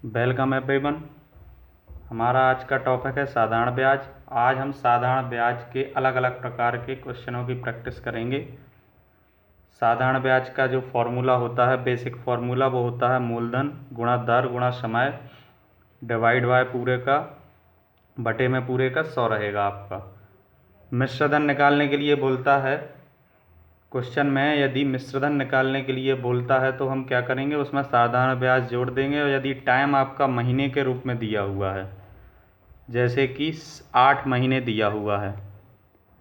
Welcome everyone. हमारा आज का टॉपिक है साधारण ब्याज। आज हम साधारण ब्याज के अलग अलग प्रकार के क्वेश्चनों की प्रैक्टिस करेंगे। साधारण ब्याज का जो फॉर्मूला होता है, बेसिक फॉर्मूला, वो होता है मूलधन गुणा दर गुणा समय डिवाइड बाय पूरे का बटे में पूरे का 100 रहेगा आपका। मिश्र धन निकालने के लिए बोलता है क्वेश्चन में, यदि मिश्रधन निकालने के लिए बोलता है तो हम क्या करेंगे, उसमें साधारण ब्याज जोड़ देंगे। और यदि टाइम आपका महीने के रूप में दिया हुआ है, जैसे कि 8 महीने दिया हुआ है,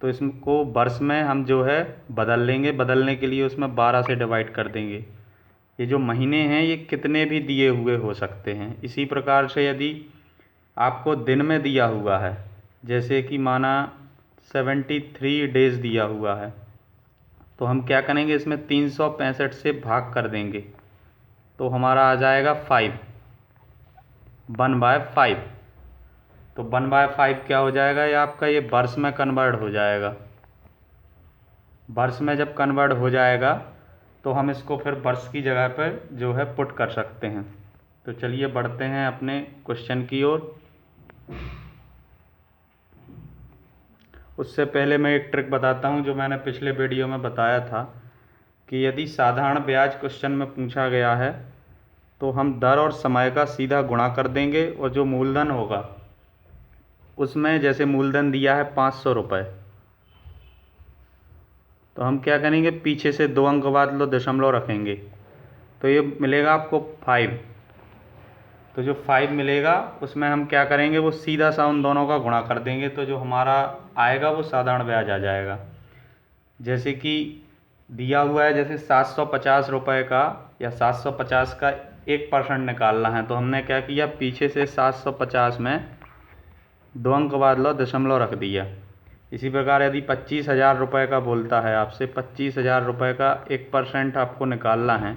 तो इसको वर्ष में हम जो है बदल लेंगे। बदलने के लिए उसमें 12 से डिवाइड कर देंगे। ये जो महीने हैं ये कितने भी दिए हुए हो सकते हैं। इसी प्रकार से यदि आपको दिन में दिया हुआ है, जैसे कि माना 73 डेज दिया हुआ है, तो हम क्या करेंगे, इसमें 365 से भाग कर देंगे तो हमारा आ जाएगा 5, 1/5। तो 1/5 क्या हो जाएगा, ये आपका ये वर्ष में कन्वर्ट हो जाएगा। वर्ष में जब कन्वर्ट हो जाएगा तो हम इसको फिर वर्ष की जगह पर जो है पुट कर सकते हैं। तो चलिए बढ़ते हैं अपने क्वेश्चन की ओर। उससे पहले मैं एक ट्रिक बताता हूँ जो मैंने पिछले वीडियो में बताया था कि यदि साधारण ब्याज क्वेश्चन में पूछा गया है तो हम दर और समय का सीधा गुणा कर देंगे, और जो मूलधन होगा उसमें, जैसे मूलधन दिया है 500 रुपये, तो हम क्या करेंगे, पीछे से 2 अंक बाद लो दशमलव रखेंगे तो ये मिलेगा आपको 5। तो जो 5 मिलेगा उसमें हम क्या करेंगे, वो सीधा सा उन दोनों का गुणा कर देंगे तो जो हमारा आएगा वो साधारण ब्याज आ जाएगा। जैसे कि दिया हुआ है, जैसे 750 रुपये का या 750 का 1% निकालना है, तो हमने क्या किया, पीछे से 750 में 2 अंक बाद लो दशमलव रख दिया। इसी प्रकार यदि 25,000 रुपये का बोलता है आपसे, 25,000 रुपये का 1% आपको निकालना है,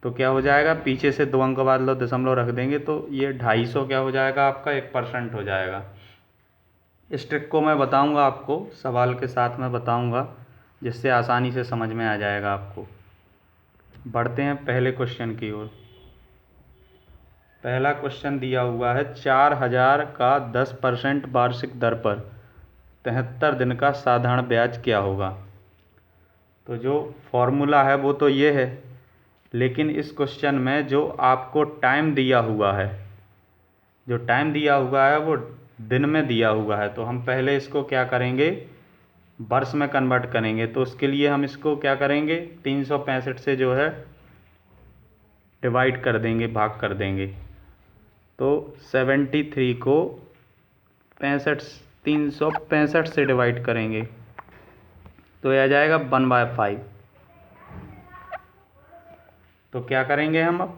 तो क्या हो जाएगा, पीछे से 2 अंक बाद लो दशमलव रख देंगे तो ये 250 क्या हो जाएगा, आपका 1% हो जाएगा। इस ट्रिक को मैं बताऊंगा आपको, सवाल के साथ में बताऊंगा, जिससे आसानी से समझ में आ जाएगा आपको। बढ़ते हैं पहले क्वेश्चन की ओर। पहला क्वेश्चन दिया हुआ है, 4,000 का 10% वार्षिक दर पर 73 दिन का साधारण ब्याज क्या होगा। तो जो फॉर्मूला है वो तो ये है, लेकिन इस क्वेश्चन में जो आपको टाइम दिया हुआ है, जो टाइम दिया हुआ है वो दिन में दिया हुआ है, तो हम पहले इसको क्या करेंगे, वर्ष में कन्वर्ट करेंगे। तो उसके लिए हम इसको क्या करेंगे, 365 से जो है डिवाइड कर देंगे, भाग कर देंगे। तो 73 को 365 से डिवाइड करेंगे तो यह आ जाएगा 1/5। तो क्या करेंगे हम अब,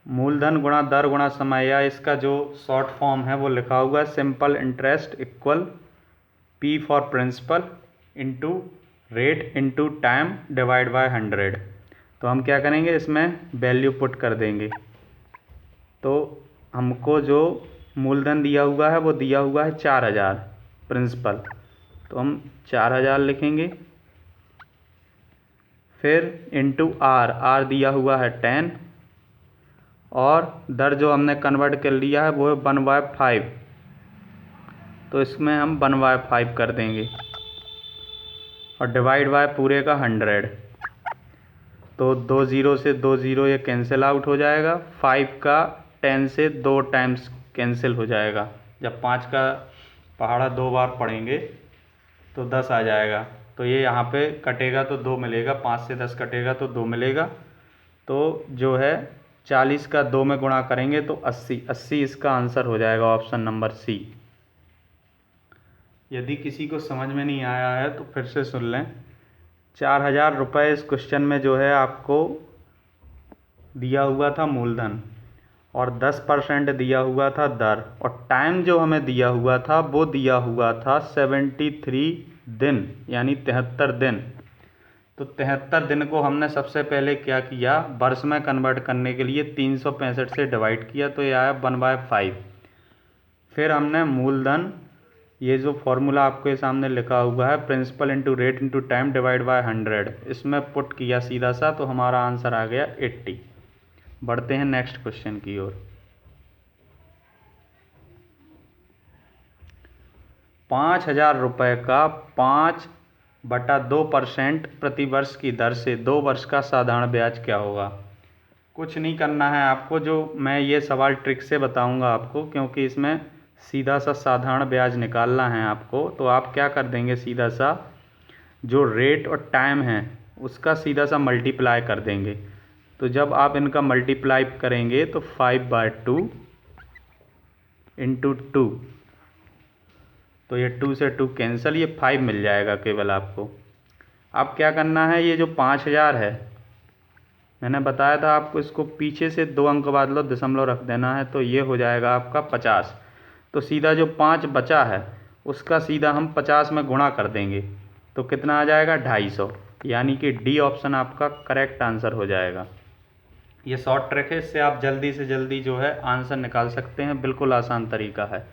मूलधन गुणा दर गुणा समय, या इसका जो शॉर्ट फॉर्म है वो लिखा हुआ है simple interest equal P for principal into rate into time divide by 100। तो हम क्या करेंगे, इसमें वैल्यू पुट कर देंगे। तो हमको जो मूलधन दिया हुआ है वो दिया हुआ है 4,000 प्रिंसिपल, तो हम 4,000 लिखेंगे। फिर इंटू आर दिया हुआ है 10, और दर जो हमने कन्वर्ट कर लिया है वो है 1/5, तो इसमें हम 1/5 कर देंगे, और डिवाइड बाय पूरे का 100। तो 2 0 से 2 0 ये कैंसिल आउट हो जाएगा। 5 का 10 से 2 टाइम्स कैंसिल हो जाएगा। जब 5 का पहाड़ा 2 बार पढ़ेंगे तो 10 आ जाएगा। तो ये यहाँ पे कटेगा तो 2 मिलेगा, 5 से 10 कटेगा तो 2 मिलेगा। तो जो है 40 का 2 में गुणा करेंगे तो 80 इसका आंसर हो जाएगा, ऑप्शन नंबर सी। यदि किसी को समझ में नहीं आया है तो फिर से सुन लें। 4,000 रुपये इस क्वेश्चन में जो है आपको दिया हुआ था मूलधन, और 10% दिया हुआ था दर, और टाइम जो हमें दिया हुआ था वो दिया हुआ था 73 दिन, यानी 73 दिन। तो 73 दिन को हमने सबसे पहले क्या किया, वर्ष में कन्वर्ट करने के लिए 365 से डिवाइड किया, तो ये आया 1/5। फिर हमने मूलधन, ये जो फॉर्मूला आपके सामने लिखा हुआ है principal into rate into time divide by 100, इसमें पुट किया सीधा सा, तो हमारा आंसर आ गया 80। बढ़ते हैं नेक्स्ट क्वेश्चन की ओर। 5,000 रुपये का 5/2% प्रतिवर्ष की दर से 2 वर्ष का साधारण ब्याज क्या होगा। कुछ नहीं करना है आपको, जो मैं ये सवाल ट्रिक से बताऊंगा आपको, क्योंकि इसमें सीधा सा साधारण ब्याज निकालना है आपको। तो आप क्या कर देंगे, सीधा सा जो रेट और टाइम है उसका सीधा सा मल्टीप्लाई कर देंगे। तो जब आप इनका मल्टीप्लाई करेंगे तो 5/2 × 2, तो ये 2 से 2 कैंसिल, ये 5 मिल जाएगा केवल आपको। अब क्या करना है, ये जो 5,000 है मैंने बताया था आपको, इसको पीछे से 2 अंक बाद लो, दशमलव रख देना है, तो ये हो जाएगा आपका 50। तो सीधा जो 5 बचा है उसका सीधा हम 50 में गुणा कर देंगे, तो कितना आ जाएगा 250, यानी कि डी ऑप्शन आपका करेक्ट आंसर हो जाएगा। ये शॉर्ट ट्रिक है, इससे आप जल्दी से जल्दी जो है आंसर निकाल सकते हैं, बिल्कुल आसान तरीका है।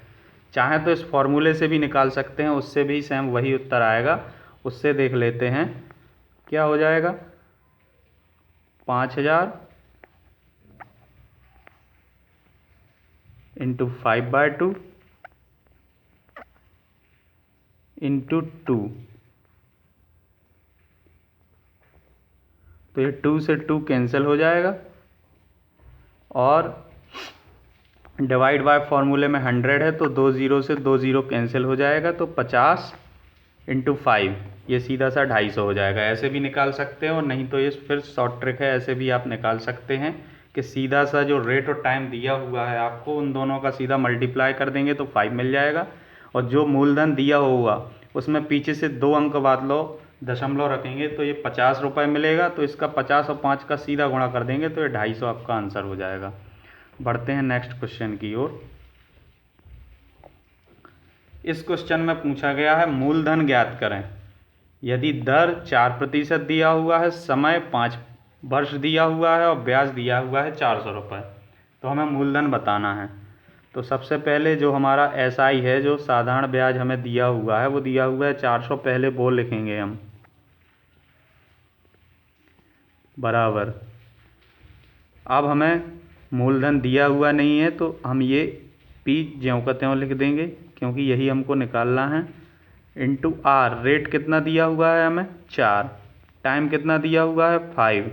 चाहे तो इस फॉर्मूले से भी निकाल सकते हैं, उससे भी सेम वही उत्तर आएगा। उससे देख लेते हैं क्या हो जाएगा। 5,000 × 5/2 × 2, तो ये 2 से 2 कैंसिल हो जाएगा, और डिवाइड बाय फॉर्मूले में 100 है, तो 2 0 से 2 0 कैंसिल हो जाएगा, तो 50 × 5, ये सीधा सा 250 हो जाएगा। ऐसे भी निकाल सकते हैं, और नहीं तो ये फिर शॉर्ट ट्रिक है, ऐसे भी आप निकाल सकते हैं कि सीधा सा जो रेट और टाइम दिया हुआ है आपको, उन दोनों का सीधा मल्टीप्लाई कर देंगे तो 5 मिल जाएगा, और जो मूलधन दिया होगा उसमें पीछे से 2 अंक बाद लो, दशमलव रखेंगे, तो ये 50 रुपये मिलेगा। तो इसका 50 और 5 का सीधा गुणा कर देंगे, तो ये 250 आपका आंसर हो जाएगा। बढ़ते हैं नेक्स्ट क्वेश्चन की ओर। इस क्वेश्चन में पूछा गया है मूलधन ज्ञात करें। यदि दर 4% दिया हुआ है, समय 5 वर्ष दिया हुआ है, और ब्याज दिया हुआ है 400 रुपये, तो हमें मूलधन बताना है। तो सबसे पहले जो हमारा SI है, जो साधारण ब्याज हमें दिया हुआ है, वो दिया हुआ है 400, पहले वो लिखेंगे हम, बराबर। अब हमें मूलधन दिया हुआ नहीं है, तो हम ये P ज्यों का त्यों लिख देंगे, क्योंकि यही हमको निकालना है, × R, रेट कितना दिया हुआ है हमें 4, टाइम कितना दिया हुआ है 5,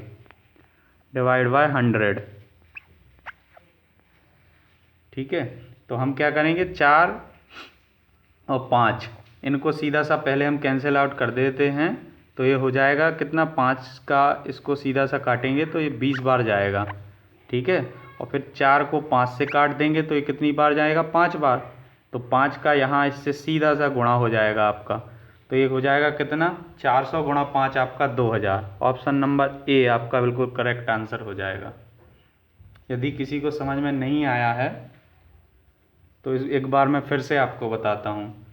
डिवाइड बाय 100। ठीक है, तो हम क्या करेंगे, 4 और 5 इनको सीधा सा पहले हम कैंसिल आउट कर देते हैं, तो ये हो जाएगा कितना, 5 का इसको सीधा सा काटेंगे तो ये 20 बार जाएगा। ठीक है, और फिर 4 को 5 से काट देंगे तो ये कितनी बार जाएगा, 5 बार। तो 5 का यहाँ इससे सीधा सा गुणा हो जाएगा आपका, तो ये हो जाएगा कितना, 400 × 5 आपका 2000। ऑप्शन नंबर ए आपका बिल्कुल करेक्ट आंसर हो जाएगा। यदि किसी को समझ में नहीं आया है तो एक बार मैं फिर से आपको बताता हूँ।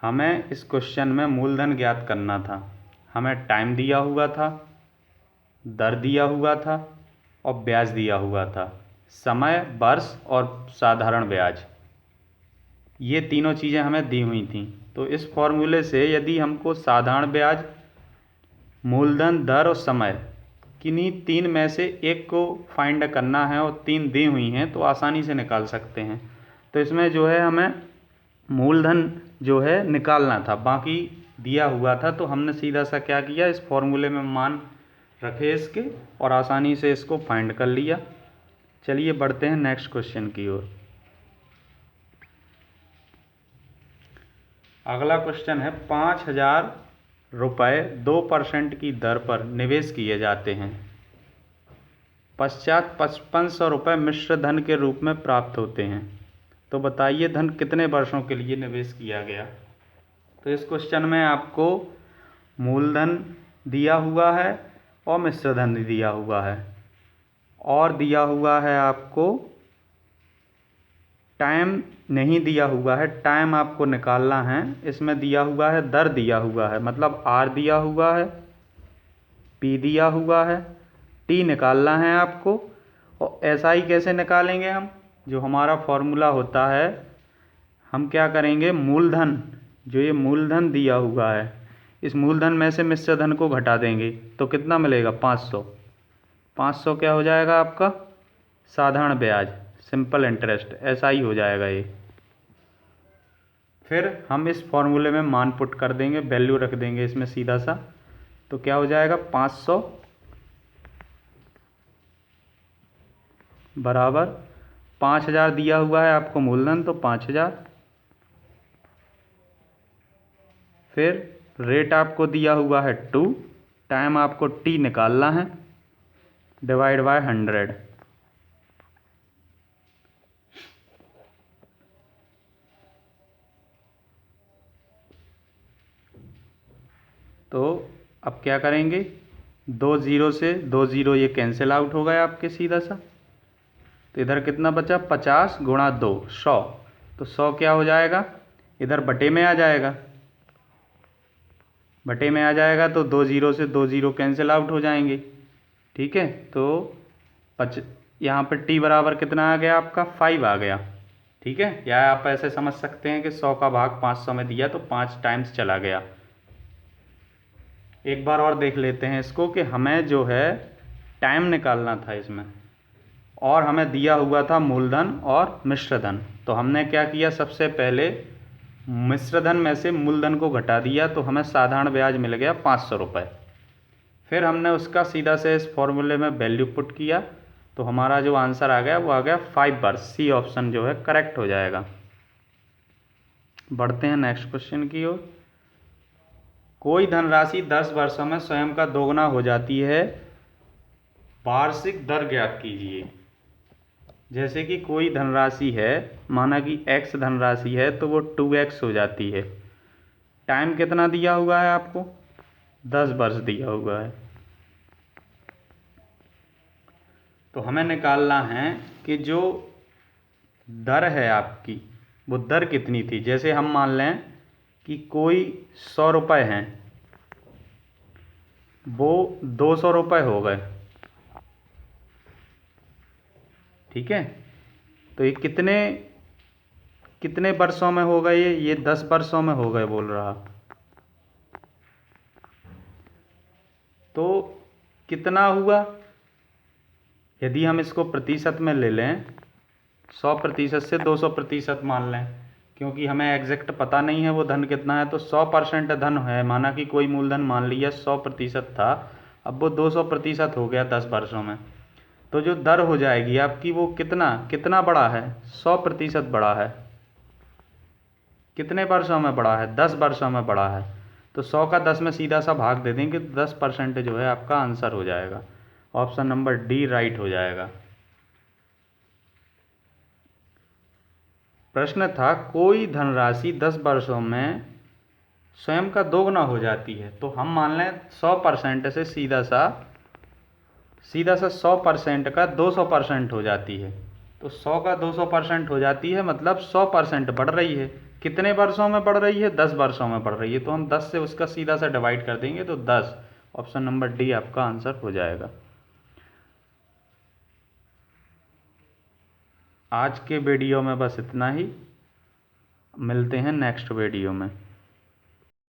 हमें इस क्वेश्चन में मूलधन ज्ञात करना था, हमें टाइम दिया हुआ था, दर दिया हुआ था, और ब्याज दिया हुआ था, समय, वर्ष और साधारण ब्याज, ये तीनों चीज़ें हमें दी हुई थी। तो इस फॉर्मूले से यदि हमको साधारण ब्याज, मूलधन, दर और समय, किन्हीं 3 में से एक को फाइंड करना है, और 3 दी हुई हैं, तो आसानी से निकाल सकते हैं। तो इसमें जो है हमें मूलधन जो है निकालना था, बाकी दिया हुआ था, तो हमने सीधा सा क्या किया, इस फॉर्मूले में मान रखे इसके, और आसानी से इसको फाइंड कर लिया। चलिए बढ़ते हैं नेक्स्ट क्वेश्चन की ओर। अगला क्वेश्चन है, 5,000 रुपये 2% की दर पर निवेश किए जाते हैं, पश्चात 5500 रुपये मिश्र धन के रूप में प्राप्त होते हैं, तो बताइए धन कितने वर्षों के लिए निवेश किया गया। तो इस क्वेश्चन में आपको मूलधन दिया हुआ है और मिश्र धन दिया हुआ है, और दिया हुआ है आपको टाइम नहीं दिया हुआ है, टाइम आपको निकालना है। इसमें दिया हुआ है दर दिया हुआ है, मतलब R दिया हुआ है, P दिया हुआ है, T निकालना है आपको। और SI कैसे निकालेंगे हम, जो हमारा फॉर्मूला होता है, हम क्या करेंगे, मूलधन, जो ये मूलधन दिया हुआ है, इस मूलधन में से मिश्र धन को घटा देंगे, तो कितना मिलेगा 500। 500 क्या हो जाएगा आपका साधारण ब्याज, सिंपल इंटरेस्ट, ऐसा ही हो जाएगा ये। फिर हम इस फॉर्मूले में मान पुट कर देंगे, वैल्यू रख देंगे इसमें सीधा सा, तो क्या हो जाएगा 500 बराबर 5000 दिया हुआ है आपको मूलधन, तो 5000, फिर रेट आपको दिया हुआ है 2, टाइम आपको t निकालना है, डिवाइड बाय 100। तो अब क्या करेंगे, 2 जीरो से 2 जीरो ये कैंसिल आउट हो गया आपके सीधा सा, तो इधर कितना बचा 50 गुणा 2 100, तो 100 क्या हो जाएगा, इधर बटे में आ जाएगा, बटे में आ जाएगा तो 2 जीरो से 2 जीरो कैंसिल आउट हो जाएंगे। ठीक है, तो यहाँ पर टी बराबर कितना आ गया आपका 5 आ गया। ठीक है, या आप ऐसे समझ सकते हैं कि 100 का भाग 500 में दिया तो 5 टाइम्स चला गया। एक बार और देख लेते हैं इसको कि हमें जो है टाइम निकालना था इसमें, और हमें दिया हुआ था मूलधन और मिश्रधन। तो हमने क्या किया, सबसे पहले मिश्रधन में से मूलधन को घटा दिया, तो हमें साधारण ब्याज मिल गया 500 रुपये। फिर हमने उसका सीधा से इस फॉर्मूले में वैल्यू पुट किया, तो हमारा जो आंसर आ गया वो आ गया 5 वर्ष। सी ऑप्शन जो है करेक्ट हो जाएगा। बढ़ते हैं नेक्स्ट क्वेश्चन की ओर। कोई धनराशि 10 वर्षों में स्वयं का दोगुना हो जाती है, वार्षिक दर ज्ञात कीजिए। जैसे कि कोई धनराशि है, माना कि x धनराशि है, तो वो 2x हो जाती है। टाइम कितना दिया हुआ है आपको, 10 वर्ष दिया हुआ है। तो हमें निकालना है कि जो दर है आपकी, वो दर कितनी थी। जैसे हम मान लें कि कोई 100 रुपये हैं, वो 200 रुपये हो गए। ठीक है, तो ये कितने कितने वर्षों में हो गए, ये 10 वर्षों में हो गए बोल रहा। तो कितना हुआ, यदि हम इसको प्रतिशत में ले लें, 100% से 200% मान लें, क्योंकि हमें एग्जैक्ट पता नहीं है वो धन कितना है। तो 100% धन है, माना कि कोई मूलधन मान लिया 100% था, अब वो 200% हो गया 10 वर्षों में। तो जो दर हो जाएगी आपकी वो कितना कितना बड़ा है, 100% बड़ा है। कितने वर्षों में बड़ा है, 10 वर्षों में बड़ा है। तो 100 का 10 में सीधा सा भाग दे देंगे, 10% जो है आपका आंसर हो जाएगा। ऑप्शन नंबर डी राइट हो जाएगा। प्रश्न था कोई धनराशि 10 वर्षों में स्वयं का दोगुना हो जाती है। तो हम मान लें 100% से सीधा सा 100% का 200% हो जाती है। तो 100 का 200% हो जाती है, मतलब 100% बढ़ रही है। कितने वर्षों में बढ़ रही है, 10 वर्षों में बढ़ रही है। तो हम 10 से उसका सीधा सा डिवाइड कर देंगे, तो 10। ऑप्शन नंबर डी आपका आंसर हो जाएगा। आज के वीडियो में बस इतना ही, मिलते हैं नेक्स्ट वीडियो में।